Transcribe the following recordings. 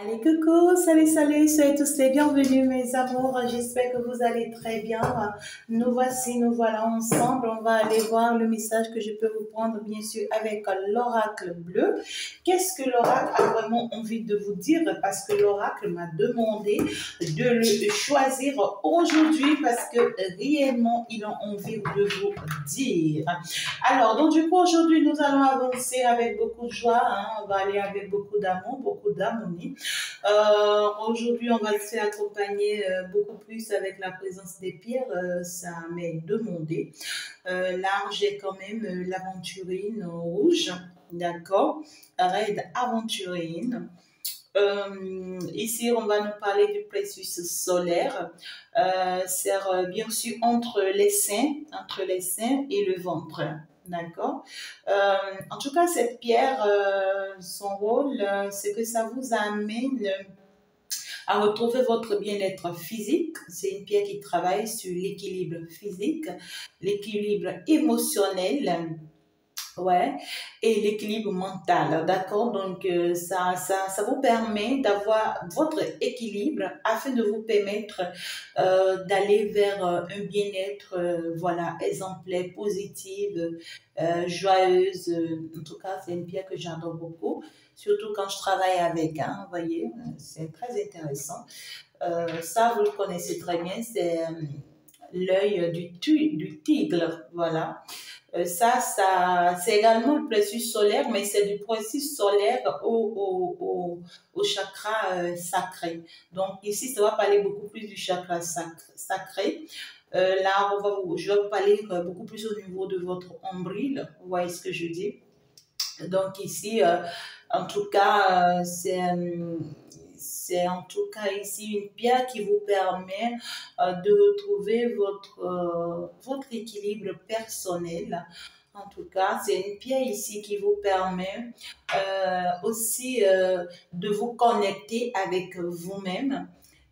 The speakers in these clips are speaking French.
Allez, coucou, salut, salut, soyez tous les bienvenus, mes amours. J'espère que vous allez très bien. Nous voici, nous voilà ensemble. On va aller voir le message que je peux vous prendre, bien sûr, avec l'oracle bleu. Qu'est-ce que l'oracle a vraiment envie de vous dire? Parce que l'oracle m'a demandé de le choisir aujourd'hui parce que réellement, ils ont envie de vous dire. Alors, donc, du coup, aujourd'hui, nous allons avancer avec beaucoup de joie. On va aller avec beaucoup d'amour, beaucoup d'harmonie. Aujourd'hui, on va se faire accompagner beaucoup plus avec la présence des pierres. Ça m'est demandé. Là, j'ai quand même l'aventurine rouge, d'accord? Raid aventurine. Ici, on va nous parler du plexus solaire. C'est bien sûr entre les seins et le ventre. D'accord. En tout cas, cette pierre, son rôle, c'est que ça vous amène à retrouver votre bien-être physique. C'est une pierre qui travaille sur l'équilibre physique, l'équilibre émotionnel, ouais, et l'équilibre mental, d'accord? Donc, ça vous permet d'avoir votre équilibre afin de vous permettre d'aller vers un bien-être, voilà, exemplaire, positive, joyeuse. En tout cas, c'est une pierre que j'adore beaucoup, surtout quand je travaille avec, hein, vous voyez, c'est très intéressant. Ça, vous le connaissez très bien, c'est l'œil du tigre, voilà. Ça c'est également le plexus solaire, mais c'est du plexus solaire au chakra sacré. Donc ici, ça va parler beaucoup plus du chakra sacré. Là, je vais vous parler beaucoup plus au niveau de votre nombril. Vous voyez ce que je dis? Donc ici, en tout cas, c'est en tout cas ici une pierre qui vous permet de retrouver votre équilibre personnel. En tout cas, c'est une pierre ici qui vous permet aussi de vous connecter avec vous-même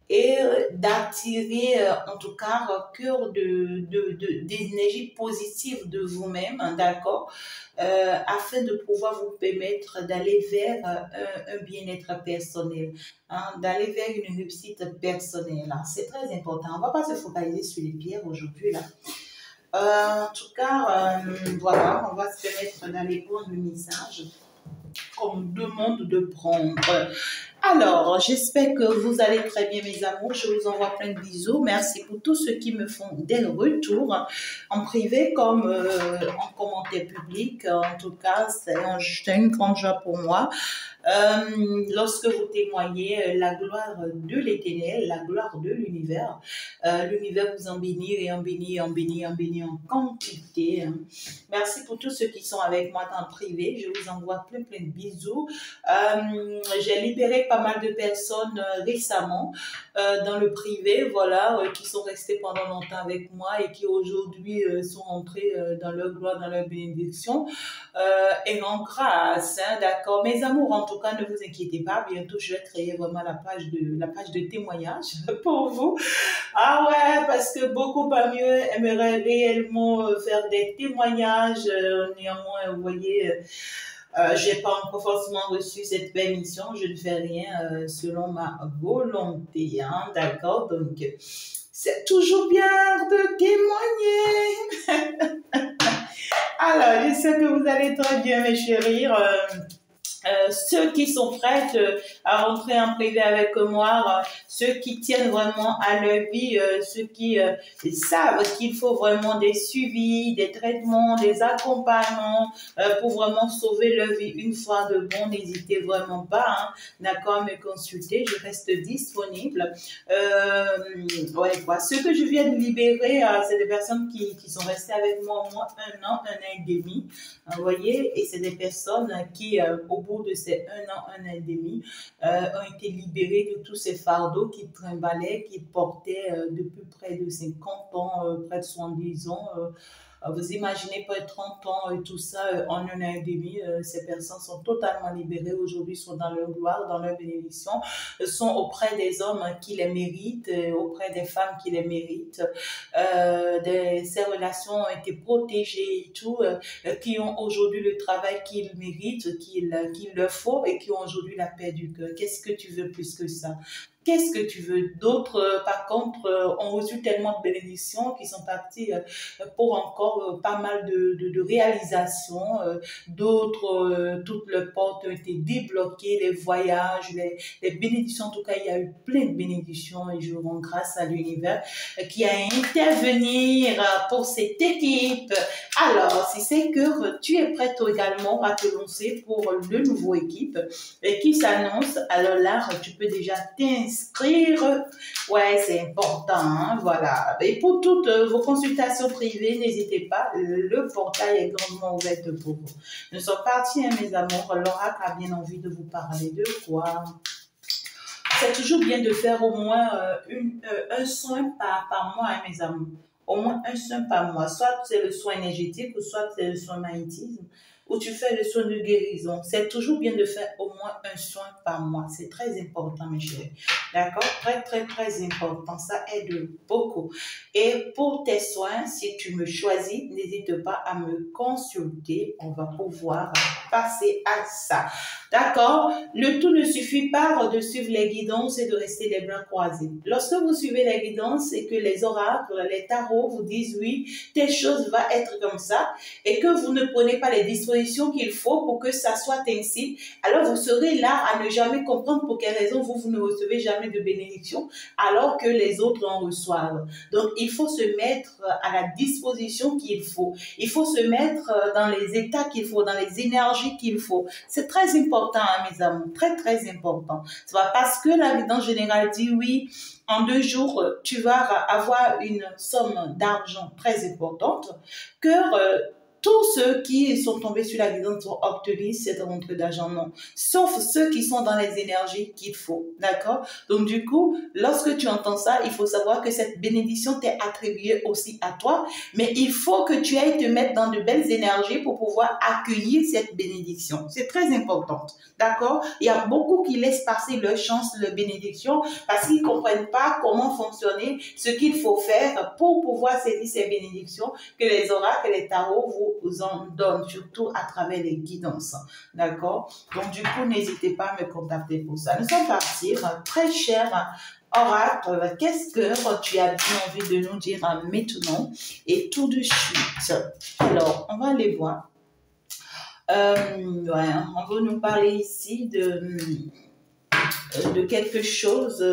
et d'attirer en tout cas un cœur d'énergie positive de vous-même, hein, d'accord, afin de pouvoir vous permettre d'aller vers un bien-être personnel, hein, d'aller vers une réussite personnelle. Hein. C'est très important. On ne va pas se focaliser sur les pierres aujourd'hui là. En tout cas, voilà, on va se permettre d'aller prendre le message qu'on nous demande de prendre. Alors, j'espère que vous allez très bien, mes amours. Je vous envoie plein de bisous. Merci pour tous ceux qui me font des retours en privé comme en commentaire public. En tout cas, c'est une grande joie pour moi. Lorsque vous témoignez la gloire de l'éternel, la gloire de l'univers vous en bénit et en bénit, en bénit, en bénit en quantité. Merci pour tous ceux qui sont avec moi en privé. Je vous envoie plein de bisous. J'ai libéré pas mal de personnes récemment dans le privé, voilà, qui sont restées pendant longtemps avec moi et qui aujourd'hui sont entrées dans leur gloire, dans leur bénédiction et en grâce, hein, d'accord. Mes amours, en tout cas, ne vous inquiétez pas. Bientôt, je vais créer vraiment la page de témoignage pour vous. Ah ouais, parce que beaucoup parmi eux aimeraient réellement faire des témoignages. Néanmoins, vous voyez, j'ai pas encore forcément reçu cette permission. Je ne fais rien selon ma volonté, hein, d'accord. Donc, c'est toujours bien de témoigner. Alors, je sais que vous allez très bien, mes chéris. Ceux qui sont prêts à rentrer en privé avec moi, ceux qui tiennent vraiment à leur vie, ceux qui savent qu'il faut vraiment des suivis, des traitements, des accompagnements pour vraiment sauver leur vie une fois de bon, n'hésitez vraiment pas, hein, d'accord, à me consulter, je reste disponible. Ouais, quoi. Ceux que je viens de libérer, c'est des personnes qui sont restées avec moi au moins un an et demi, vous voyez, et c'est des personnes qui, au bout de ces un an et demi, ont été libérées de tous ces fardeaux qu'ils trimballaient, qu'ils portaient depuis près de 50 ans, près de 70 ans. Vous imaginez pas 30 ans et tout ça en un an et demi, ces personnes sont totalement libérées aujourd'hui, sont dans leur gloire, dans leur bénédiction, sont auprès des hommes qui les méritent, auprès des femmes qui les méritent. Ces relations ont été protégées et tout, qui ont aujourd'hui le travail qu'ils méritent, qu'il leur faut et qui ont aujourd'hui la paix du cœur. Qu'est-ce que tu veux plus que ça? Qu'est-ce que tu veux? D'autres, par contre, ont reçu tellement de bénédictions qui sont partis pour encore pas mal de réalisations. D'autres, toutes les portes ont été débloquées, les voyages, les bénédictions. En tout cas, il y a eu plein de bénédictions et je rends grâce à l'univers qui a intervenir pour cette équipe. Alors, si c'est que tu es prête également à te lancer pour le nouveau équipe et qui s'annonce, alors là, tu peux déjà t'inscrire. Ouais, c'est important, hein, voilà. Et pour toutes vos consultations privées, n'hésitez pas, le portail est grandement ouvert pour vous. Nous sommes partis, hein, mes amours. L'oracle a bien envie de vous parler de quoi? C'est toujours bien de faire au moins un soin par mois, hein, mes amours. Au moins un soin par mois. Soit c'est le soin énergétique, ou soit c'est le soin magnétisme, ou tu fais le soin de guérison. C'est toujours bien de faire au moins un soin par mois. C'est très important, mes chéris. D'accord? Très, très, très important. Ça aide beaucoup. Et pour tes soins, si tu me choisis, n'hésite pas à me consulter. On va pouvoir passer à ça. D'accord? Le tout ne suffit pas de suivre les guidances et de rester les bras croisés. Lorsque vous suivez les guidances et que les oracles, les tarots vous disent oui, telle chose va être comme ça et que vous ne prenez pas les dispositions qu'il faut pour que ça soit ainsi, alors vous serez là à ne jamais comprendre pour quelle raison vous ne recevez jamais de bénédiction alors que les autres en reçoivent. Donc, il faut se mettre à la disposition qu'il faut. Il faut se mettre dans les états qu'il faut, dans les énergies qu'il faut. C'est très important, hein, mes amours, très, très important. C'est pas parce que la guidance générale dit oui, en 2 jours, tu vas avoir une somme d'argent très importante que tous ceux qui sont tombés sur la guidance vont obtenir cette rentrée d'argent, non. Sauf ceux qui sont dans les énergies qu'il faut, d'accord? Donc, du coup, lorsque tu entends ça, il faut savoir que cette bénédiction t'est attribuée aussi à toi, mais il faut que tu ailles te mettre dans de belles énergies pour pouvoir accueillir cette bénédiction. C'est très important, d'accord? Il y a beaucoup qui laissent passer leur chance, leur bénédiction, parce qu'ils ne comprennent pas comment fonctionner, ce qu'il faut faire pour pouvoir saisir ces bénédictions que les oracles et les tarots vous en donnent, surtout à travers les guidances. D'accord? Donc, du coup, n'hésitez pas à me contacter pour ça. Nous sommes partis, très cher oracle, qu'est-ce que tu as bien envie de nous dire maintenant et tout de suite? Alors, on va aller voir. Ouais, on veut nous parler ici de quelque chose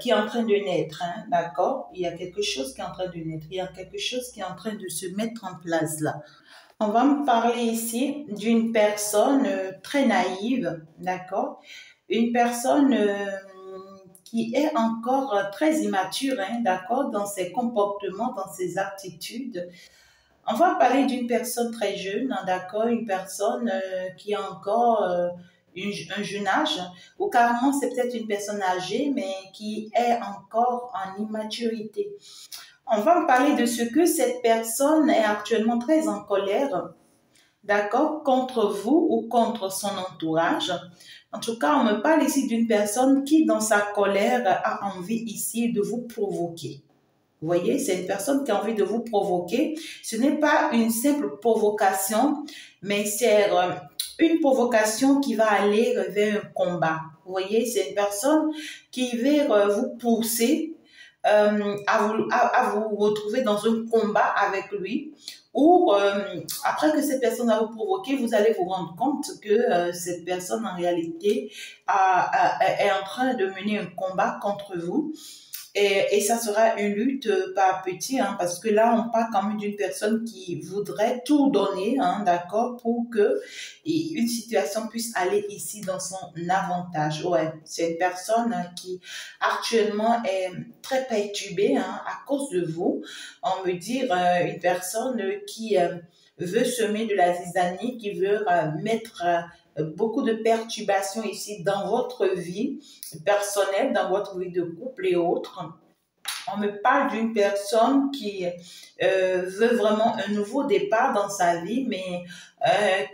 qui est en train de naître, hein, d'accord? Il y a quelque chose qui est en train de naître, il y a quelque chose qui est en train de se mettre en place là. On va me parler ici d'une personne très naïve, d'accord? Une personne qui est encore très immature, hein, d'accord, dans ses comportements, dans ses attitudes. On va parler d'une personne très jeune, hein, d'accord, une personne qui a encore un jeune âge, ou carrément c'est peut-être une personne âgée, mais qui est encore en immaturité. On va me parler de ce que cette personne est actuellement très en colère, d'accord, contre vous ou contre son entourage. En tout cas, on me parle ici d'une personne qui, dans sa colère, a envie ici de vous provoquer. Vous voyez, c'est une personne qui a envie de vous provoquer. Ce n'est pas une simple provocation, mais c'est une provocation qui va aller vers un combat. Vous voyez, c'est une personne qui va vous pousser à vous retrouver dans un combat avec lui, ou après que cette personne a vous provoqué, vous allez vous rendre compte que cette personne en réalité est en train de mener un combat contre vous. Et ça sera une lutte par petit, hein, parce que là, on parle quand même d'une personne qui voudrait tout donner, hein, d'accord, pour que une situation puisse aller ici dans son avantage. Ouais, c'est une personne qui actuellement est très perturbée, hein, à cause de vous. On me dit une personne qui veut semer de la zizanie, qui veut mettre beaucoup de perturbations ici dans votre vie personnelle, dans votre vie de couple et autres. On me parle d'une personne qui veut vraiment un nouveau départ dans sa vie, mais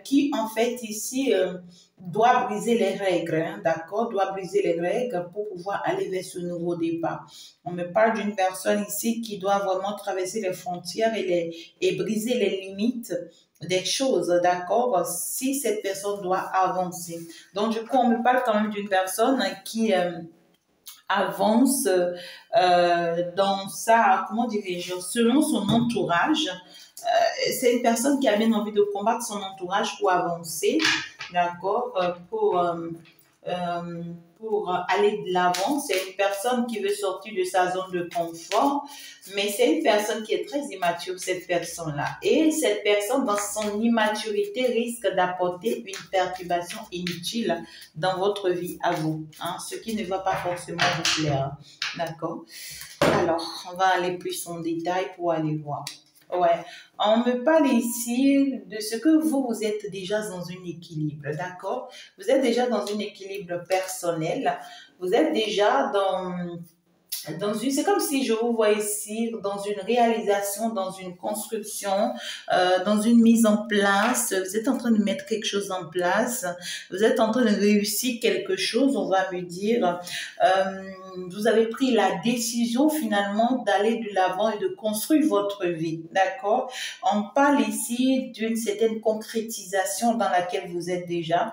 qui en fait ici doit briser les règles, hein, d'accord, doit briser les règles pour pouvoir aller vers ce nouveau départ. On me parle d'une personne ici qui doit vraiment traverser les frontières et briser les limites des choses, d'accord, si cette personne doit avancer. Donc, du coup, on me parle quand même d'une personne qui avance dans sa, comment dirais-je, selon son entourage. C'est une personne qui a bien envie de combattre son entourage pour avancer, d'accord, euh, pour aller de l'avant. C'est une personne qui veut sortir de sa zone de confort, mais c'est une personne qui est très immature, cette personne-là. Et cette personne, dans son immaturité, risque d'apporter une perturbation inutile dans votre vie à vous, hein, ce qui ne va pas forcément vous plaire. D'accord? Alors, on va aller plus en détail pour aller voir. Ouais, on me parle ici de ce que vous êtes déjà dans un équilibre, d'accord? Vous êtes déjà dans un équilibre personnel, vous êtes déjà dans une, c'est comme si je vous vois ici dans une réalisation, dans une construction, dans une mise en place. Vous êtes en train de mettre quelque chose en place. Vous êtes en train de réussir quelque chose, on va me dire. Vous avez pris la décision finalement d'aller de l'avant et de construire votre vie, d'accord? On parle ici d'une certaine concrétisation dans laquelle vous êtes déjà.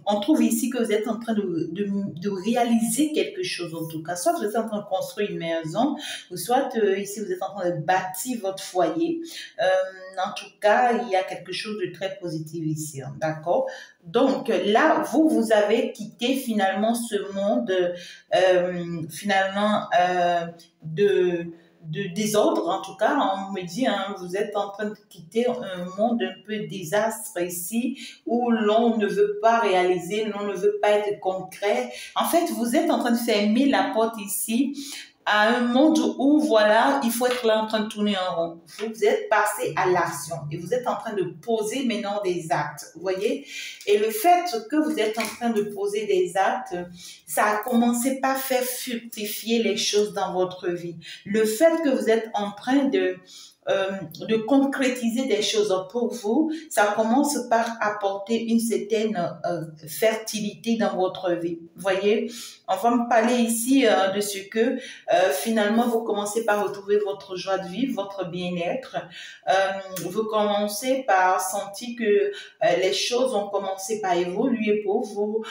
On trouve ici que vous êtes en train de réaliser quelque chose en tout cas. Soit vous êtes en train de construire une maison, ou soit ici vous êtes en train de bâtir votre foyer. En tout cas, il y a quelque chose de très positif ici, hein, d'accord? Donc là, vous avez quitté finalement ce monde, finalement, de désordre, en tout cas, on me dit, hein, vous êtes en train de quitter un monde un peu désastre ici, où l'on ne veut pas réaliser, l'on ne veut pas être concret. En fait, vous êtes en train de fermer la porte ici à un monde où, voilà, il faut être là en train de tourner en rond. Vous êtes passé à l'action et vous êtes en train de poser maintenant des actes, vous voyez? Et le fait que vous êtes en train de poser des actes, ça a commencé par faire fructifier les choses dans votre vie. Le fait que vous êtes en train de concrétiser des choses pour vous, ça commence par apporter une certaine fertilité dans votre vie. Vous voyez, on va me parler ici de ce que finalement vous commencez par retrouver votre joie de vivre, votre bien-être. Vous commencez par sentir que les choses ont commencé par évoluer pour vous.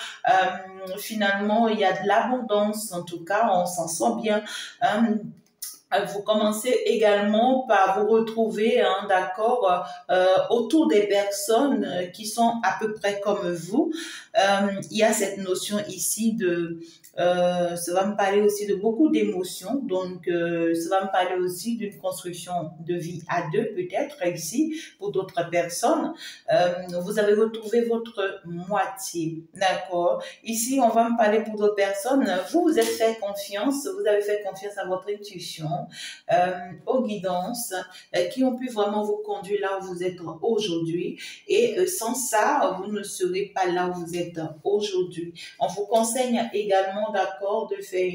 Finalement, il y a de l'abondance, en tout cas, on s'en sort bien. Vous commencez également par vous retrouver, hein, d'accord, autour des personnes qui sont à peu près comme vous. Il y a cette notion ici de, ça va me parler aussi de beaucoup d'émotions, donc ça va me parler aussi d'une construction de vie à deux peut-être ici pour d'autres personnes. Vous avez retrouvé votre moitié, d'accord. Ici, on va me parler pour d'autres personnes. Vous êtes fait confiance, vous avez fait confiance à votre intuition, aux guidances qui ont pu vraiment vous conduire là où vous êtes aujourd'hui. Et sans ça, vous ne serez pas là où vous êtes aujourd'hui. On vous conseille également, d'accord, de faire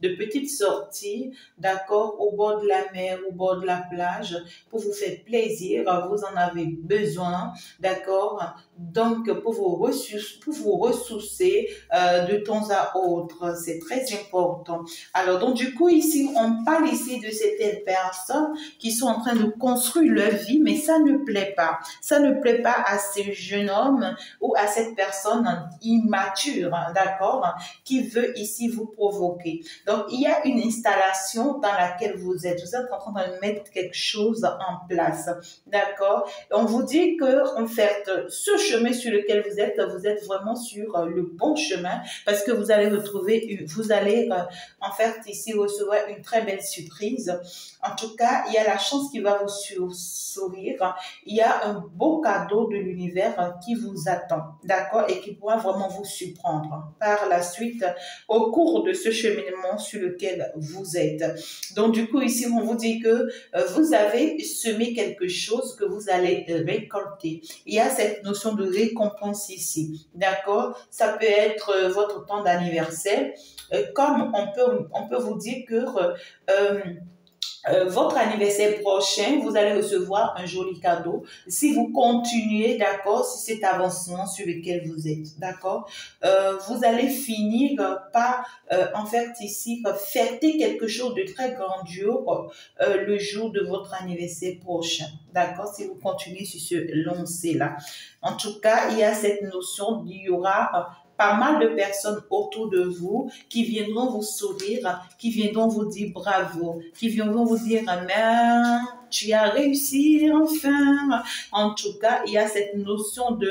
de petites sorties, d'accord, au bord de la mer, au bord de la plage, pour vous faire plaisir. Vous en avez besoin, d'accord. Donc, pour vous ressourcer de temps à autre, c'est très important. Alors, donc, du coup, ici, on parle ici de certaines personnes qui sont en train de construire leur vie, mais ça ne plaît pas. Ça ne plaît pas à ce jeune homme ou à cette personne immature, hein, d'accord, qui veut ici vous provoquer. Donc, il y a une installation dans laquelle vous êtes. Vous êtes en train de mettre quelque chose en place, d'accord. On vous dit que, en fait, ce chemin sur lequel vous êtes vraiment sur le bon chemin parce que vous allez retrouver, vous allez en fait ici recevoir une très belle surprise. En tout cas, il y a la chance qui va vous sourire. Il y a un beau cadeau de l'univers qui vous attend, d'accord. et qui pourra vraiment vous surprendre par la suite au cours de ce cheminement sur lequel vous êtes. Donc, du coup, ici, on vous dit que vous avez semé quelque chose que vous allez récolter. Il y a cette notion de récompense ici, d'accord? Ça peut être votre temps d'anniversaire, comme on peut vous dire que votre anniversaire prochain, vous allez recevoir un joli cadeau si vous continuez, d'accord, sur cet avancement sur lequel vous êtes, d'accord. Vous allez finir par, en fait, ici, fêter quelque chose de très grandiose le jour de votre anniversaire prochain, d'accord, si vous continuez sur ce lancé-là. En tout cas, il y a cette notion qu'il y aura pas mal de personnes autour de vous qui viendront vous sourire, qui viendront vous dire bravo, qui viendront vous dire mais tu as réussi enfin. En tout cas, il y a cette notion de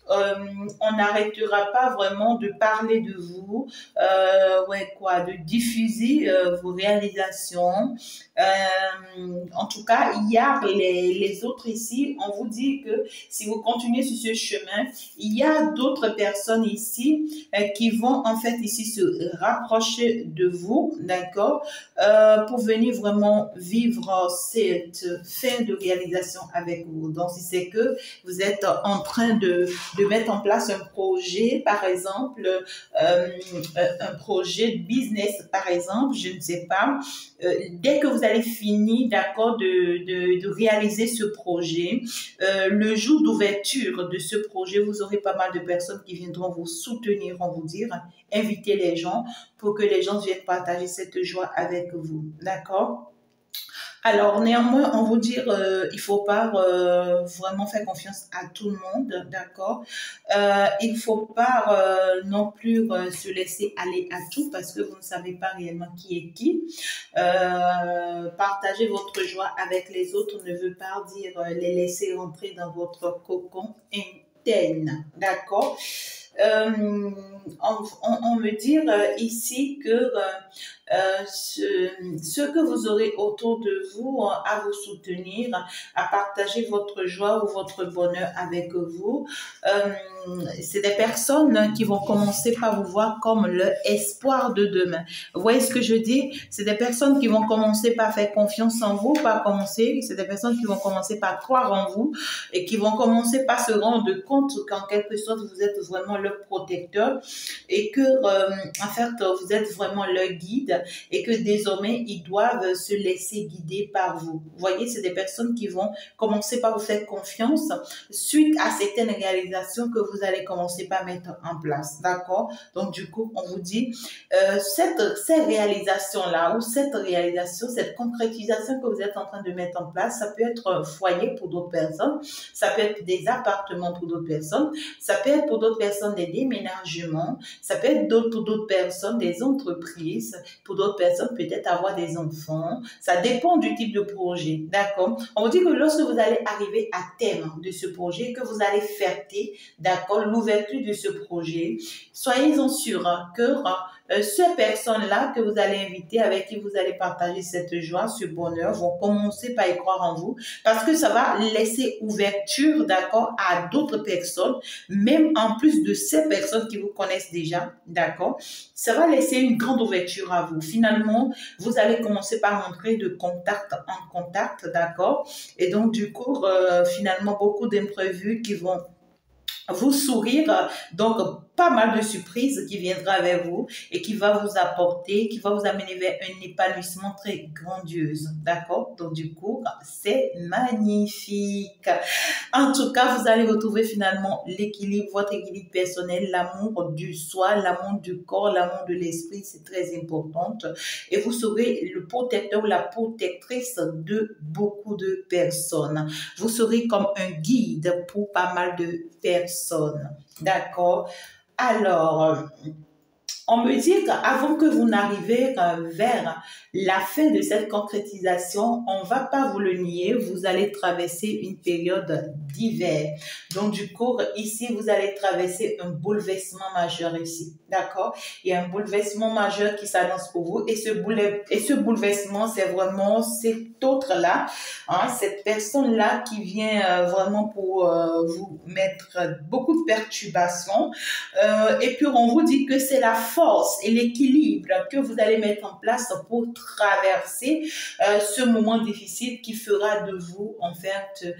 on n'arrêtera pas vraiment de parler de vous, de diffuser vos réalisations. En tout cas, il y a les autres ici, on vous dit que si vous continuez sur ce chemin, il y a d'autres personnes ici qui vont en fait ici se rapprocher de vous, d'accord, pour venir vraiment vivre cette fin de réalisation avec vous. Donc, si c'est que vous êtes en train de mettre en place un projet, par exemple, un projet de business, par exemple, je ne sais pas, dès que vous allez finir, d'accord, de réaliser ce projet, le jour d'ouverture de ce projet, vous aurez pas mal de personnes qui viendront vous soutenir, on vous dire, inviter les gens pour que les gens viennent partager cette joie avec vous, d'accord? Alors, néanmoins, on vous dire, il faut pas vraiment faire confiance à tout le monde, d'accord? Il faut pas non plus se laisser aller à tout parce que vous ne savez pas réellement qui est qui. Partager votre joie avec les autres ne veut pas dire les laisser rentrer dans votre cocon interne, d'accord? On veut dire ici que ce que vous aurez autour de vous à vous soutenir, à partager votre joie ou votre bonheur avec vous, c'est des personnes qui vont commencer par vous voir comme l'espoir de demain. Vous voyez ce que je dis? C'est des personnes qui vont commencer par faire confiance en vous, c'est des personnes qui vont commencer par croire en vous et qui vont commencer par se rendre compte qu'en quelque sorte, vous êtes vraiment leur protecteur et que, en fait, vous êtes vraiment leur guide et que désormais, ils doivent se laisser guider par vous. Vous voyez, c'est des personnes qui vont commencer par vous faire confiance suite à certaines réalisations que vous allez commencer par mettre en place. D'accord? Donc, du coup, on vous dit, ces réalisations-là ou cette réalisation, cette concrétisation que vous êtes en train de mettre en place, ça peut être un foyer pour d'autres personnes, ça peut être des appartements pour d'autres personnes, ça peut être pour d'autres personnes des déménagements, ça peut être pour d'autres personnes des entreprises, pour d'autres personnes peut-être avoir des enfants, ça dépend du type de projet, d'accord? On vous dit que lorsque vous allez arriver à terme de ce projet, que vous allez fêter, d'accord, l'ouverture de ce projet, soyez-en sûrs que ces personnes-là que vous allez inviter, avec qui vous allez partager cette joie, ce bonheur, vont commencer par y croire en vous parce que ça va laisser ouverture, d'accord, à d'autres personnes, même en plus de ces personnes qui vous connaissent déjà, d'accord, ça va laisser une grande ouverture à vous. Finalement, vous allez commencer par entrer de contact en contact, d'accord, et donc du coup, finalement, beaucoup d'imprévus qui vont vous sourire, donc pas mal de surprises qui viendra vers vous et qui va vous apporter, qui va vous amener vers un épanouissement très grandiose, d'accord? Donc du coup, c'est magnifique. En tout cas, vous allez retrouver finalement l'équilibre, votre équilibre personnel, l'amour du soi, l'amour du corps, l'amour de l'esprit, c'est très important. Et vous serez le protecteur ou la protectrice de beaucoup de personnes. Vous serez comme un guide pour pas mal de personnes. D'accord? Alors, on me dit qu'avant que vous n'arriviez vers la fin de cette concrétisation, on ne va pas vous le nier, vous allez traverser une période d'hiver. Donc, du coup, ici, vous allez traverser un bouleversement majeur ici. D'accord? Il y a un bouleversement majeur qui s'annonce pour vous. Et ce bouleversement, c'est vraiment cet autre-là, hein, cette personne-là qui vient vraiment pour vous mettre beaucoup de perturbations. Et puis, on vous dit que c'est la force et l'équilibre que vous allez mettre en place pour traverser ce moment difficile qui fera de vous, en fait,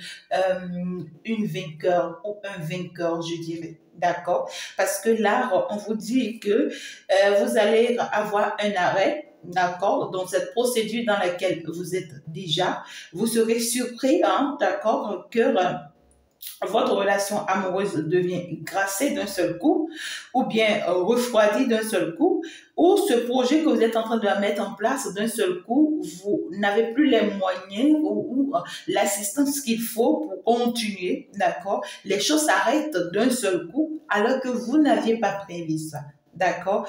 une vainqueur ou un vainqueur, je dirais. D'accord? Parce que là, on vous dit que vous allez avoir un arrêt. D'accord? Donc, cette procédure dans laquelle vous êtes déjà, vous serez surpris, hein, d'accord, que votre relation amoureuse devient glacée d'un seul coup, ou bien refroidie d'un seul coup, ou ce projet que vous êtes en train de mettre en place d'un seul coup, vous n'avez plus les moyens ou l'assistance qu'il faut pour continuer, d'accord? Les choses s'arrêtent d'un seul coup alors que vous n'aviez pas prévu ça. D'accord?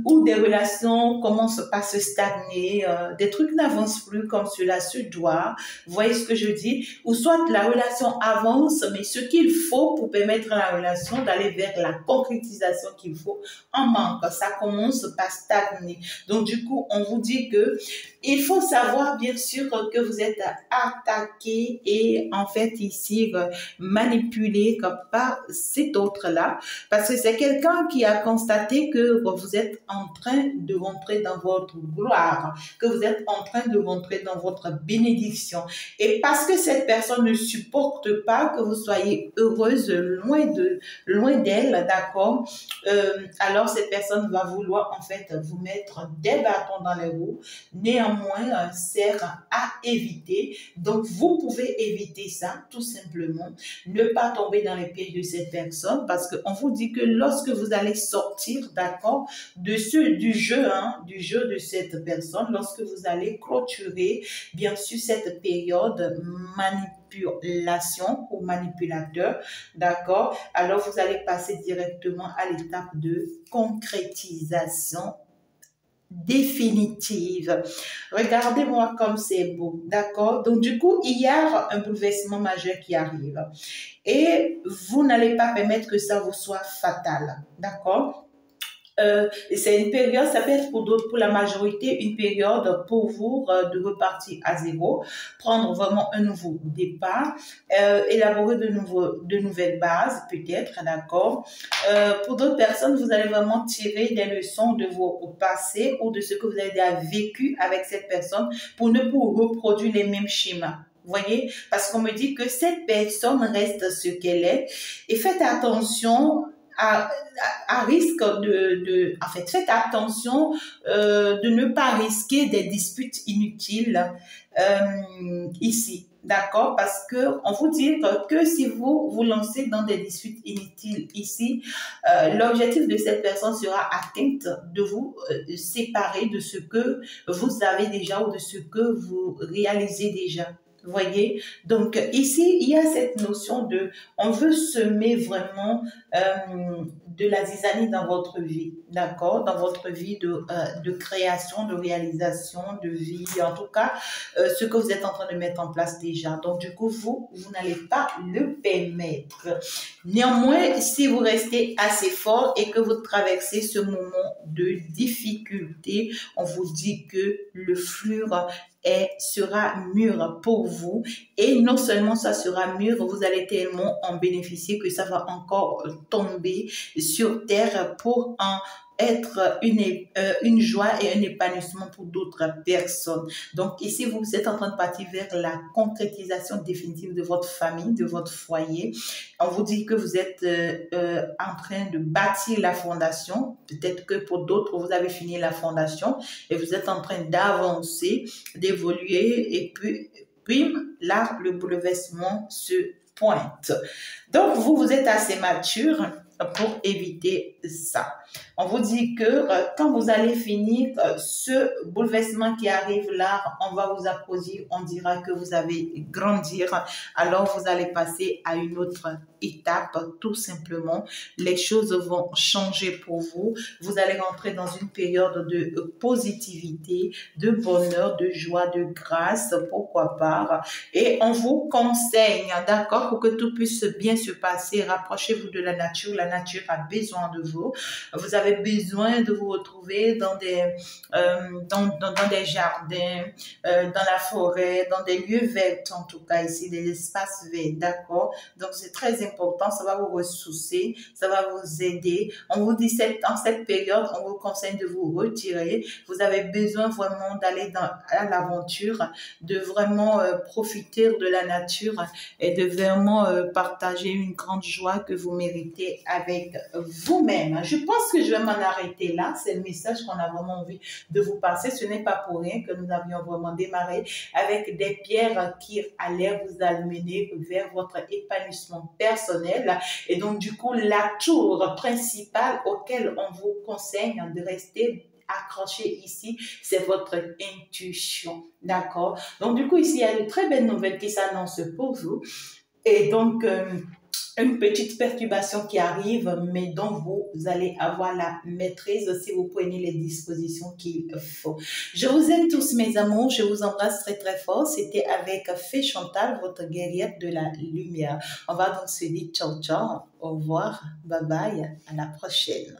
Ou des relations commencent à se stagner, des trucs n'avancent plus comme cela se doit. Vous voyez ce que je dis? Ou soit la relation avance, mais ce qu'il faut pour permettre à la relation d'aller vers la concrétisation qu'il faut en manque. Ça commence par stagner. Donc, du coup, on vous dit que il faut savoir, bien sûr, que vous êtes attaqué et en fait ici manipulé par cet autre-là. Parce que c'est quelqu'un qui a constaté que vous êtes en train de rentrer dans votre gloire, que vous êtes en train de rentrer dans votre bénédiction. Et parce que cette personne ne supporte pas que vous soyez heureuse loin d'elle, d'accord, alors cette personne va vouloir en fait vous mettre des bâtons dans les roues. Néanmoins, sert à éviter. Donc, vous pouvez éviter ça, tout simplement. Ne pas tomber dans les pièges de cette personne parce qu'on vous dit que lorsque vous allez sortir, d'accord, du jeu, hein, du jeu de cette personne, lorsque vous allez clôturer, bien sûr, cette période manipulation ou manipulateur, d'accord, alors vous allez passer directement à l'étape de concrétisation définitive. Regardez-moi comme c'est beau, d'accord? Donc, du coup, il y a un bouleversement majeur qui arrive et vous n'allez pas permettre que ça vous soit fatal, d'accord? C'est une période, ça peut être pour d'autres, pour la majorité, une période pour vous de repartir à zéro, prendre vraiment un nouveau départ, élaborer de nouvelles bases, peut-être, d'accord. Pour d'autres personnes, vous allez vraiment tirer des leçons de vos passés ou de ce que vous avez déjà vécu avec cette personne pour ne pas reproduire les mêmes schémas. Vous voyez? Parce qu'on me dit que cette personne reste ce qu'elle est et faites attention à risque en fait, faites attention de ne pas risquer des disputes inutiles ici, d'accord? Parce que on vous dit que si vous vous lancez dans des disputes inutiles ici, l'objectif de cette personne sera atteinte de vous séparer de ce que vous avez déjà ou de ce que vous réalisez déjà. Vous voyez? Donc, ici, il y a cette notion de, on veut semer vraiment de la zizanie dans votre vie, d'accord? Dans votre vie de création, de réalisation, de vie, en tout cas, ce que vous êtes en train de mettre en place déjà. Donc, du coup, vous n'allez pas le permettre. Néanmoins, si vous restez assez fort et que vous traversez ce moment de difficulté, on vous dit que le flux sera mûr pour vous et non seulement ça sera mûr, vous allez tellement en bénéficier que ça va encore tomber sur terre pour en être une joie et un épanouissement pour d'autres personnes. Donc ici, vous êtes en train de partir vers la concrétisation définitive de votre famille, de votre foyer. On vous dit que vous êtes en train de bâtir la fondation. Peut-être que pour d'autres, vous avez fini la fondation et vous êtes en train d'avancer, d'évoluer et puis là, le bouleversement se pointe. Donc, vous êtes assez mature pour éviter ça. On vous dit que quand vous allez finir ce bouleversement qui arrive là, on va vous applaudir, on dira que vous avez grandi. Alors vous allez passer à une autre étape, tout simplement. Les choses vont changer pour vous. Vous allez rentrer dans une période de positivité, de bonheur, de joie, de grâce, pourquoi pas. Et on vous conseille, d'accord, pour que tout puisse bien se passer, rapprochez-vous de la nature. La nature a besoin de vous. Vous avez besoin de vous retrouver dans dans des jardins, dans la forêt, dans des lieux verts, en tout cas ici, des espaces verts, d'accord? Donc, c'est très important, ça va vous ressourcer, ça va vous aider. On vous dit, en cette période, on vous conseille de vous retirer. Vous avez besoin vraiment d'aller à l'aventure, de vraiment profiter de la nature et de vraiment partager une grande joie que vous méritez avec vous-même. Je pense que je vais m'en arrêter là. C'est le message qu'on a vraiment envie de vous passer. Ce n'est pas pour rien que nous avions vraiment démarré avec des pierres qui allaient vous amener vers votre épanouissement personnel. Et donc, du coup, la tour principale auquel on vous conseille de rester accroché ici, c'est votre intuition. D'accord? Donc, du coup, ici, il y a de très belles nouvelles qui s'annoncent pour vous. Et donc, une petite perturbation qui arrive, mais dont vous allez avoir la maîtrise si vous prenez les dispositions qu'il faut. Je vous aime tous, mes amours. Je vous embrasse très, très fort. C'était avec Fée Chantal, votre guerrière de la lumière. On va donc se dire ciao, ciao. Au revoir. Bye bye. À la prochaine.